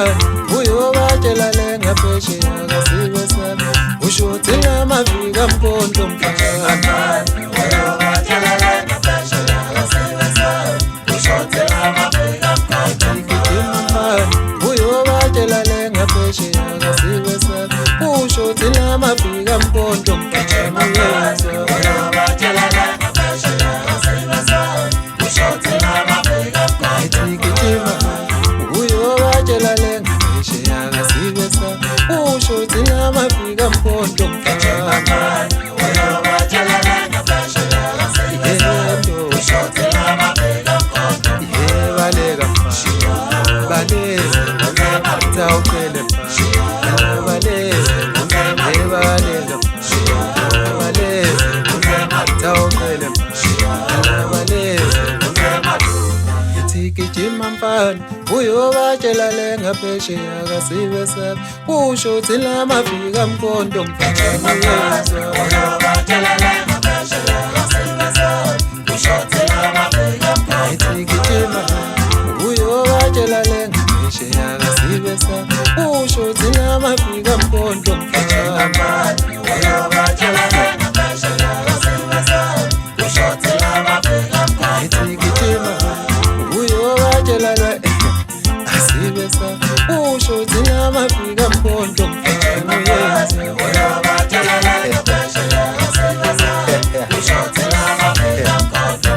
mfana uyobatshela le ngaphesheya kasiko sami usho uthi lamavika mkhondlo mfana uyobatshela le ngaphesheya kasiko sami usho uthi lamavika mkhondlo mfana uyobatshela le ngaphesheya kasiko sami usho uthi lamavika mkhondlo mfana uyobatshela le ngaphesheya kasiko sami usho uthi lamavika mkhondlo uyobatshela le ngaphesheya kasiko sami usho uthi lamavika mkhondlo mfana uyobatshela le ngaphesheya kasiko sami usho uthi lamavika mkhondlo baleka baleka tawuphele baleka baleka tawuphele gijima mfana uyobatshela le ngaphesheya kasiko sami usho uthi lamavika mkhondlo mfana uyobatshela le ngaphesheya kasiko sami usho uthi lamavika mkhondlo gijima uyobatshela le ngaphesheya kasiko sami usho uthi lamavika mkhondlo mfana uyobatshela le ngaphesheya kasiko sami usho uthi lamavika mkhondlo gijima uyobatshela le asibe sami usho uthi lamavika mkhondlo mfana uyobatshela le ngaphesheya kasiko sami usho uthi lamavika mkhondlo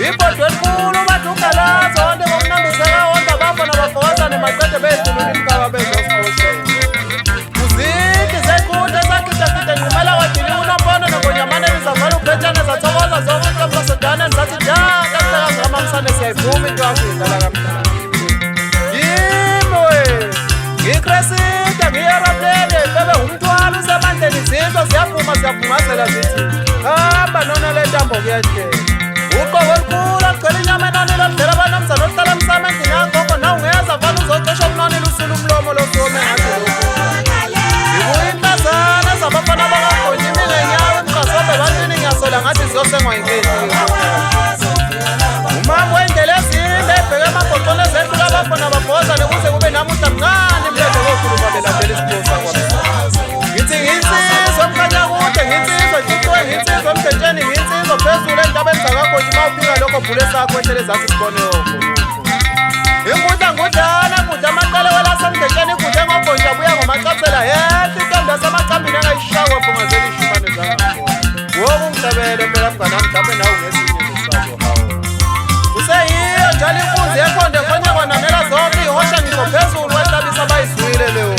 Ipo twenkulu batukala zonde ngokunambisela wonke abafana bafokazane Kresida ngiyeroplane bebe umthwalo usemandleni izizwe siyabhumazela zithi hamba nona le ntambo kuyadlela uqobo olukhulu agcwele inyama enonile oludlela abanamzana ohlala emsamendini yagogo na ungeza vana uzocesha kunonile usula umlomo losome ngathi lokhu ikuyintazana zabafana bakagonye imi ngenyawo emqasobe bantwini ngiyasola ngathi ziyosengwa yinkethu umama wendlela ezinde ebheke emabhoxoni ezendlu labafana babhozane kuze kube namuhla mncane mlendo kokhuluma belandela isiphosa kwamsa ngithi nginsizwa emkhanya kude nginsizwa ntuthuwe nginsizwa emdetsheni nginsizwa phezulu entabeni zakagoji uma ufika lokho vule sakho ehlele zathi sibone yoko ingudla ngudlana kudla amaqale welasemdetsheni kudla engogonja buya ngomacapsela yehle intombi yasemacambini engayishakwa bungazela ishibane zakakhona woku umhlabele phela mnganami mhlawumbe nawe ungesinye nesazo hawo kuseyiyo njalo inkunzi yekhonde khonye kwanamela zonke ihosha ngisho phezulu wehlabisa abayizwile leyo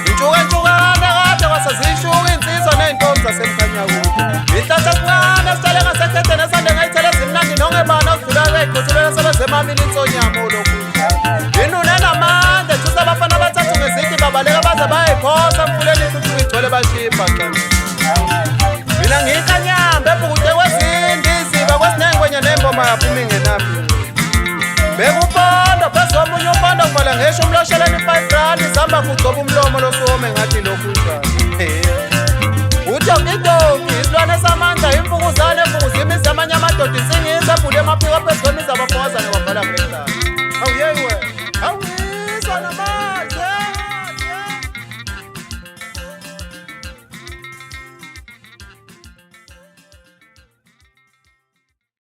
intshukentshukana kade kwasaziyishuka insizwa ney'ntombi zasemkhanyakude ihlahla kuncane esitshale ngasekhetheni esande ngayithela ezimnandi nongebana okudlulayo bey'qhuthulele sebezemamile insonyamo lokhu inune namandla ethusa abafana abathathu ngezigi babaleka baze bayayiphosa emfuleni futhi uyigcwele bashipha mina ngiyikanyamba ebhukude kwezindi iziba kwesinengi kwenye nemboma yaphuma ingenaphi bekupondo phezu komunye upondo kuvala ngisho umlosheleni 5 rand zihamba kugcoba umlomo losuwome ngathi lokhu njalo utokidoki isilwane samandla imfukuzane emfukuzima izamanye amadoda isingisa ebhule emaphiko phezu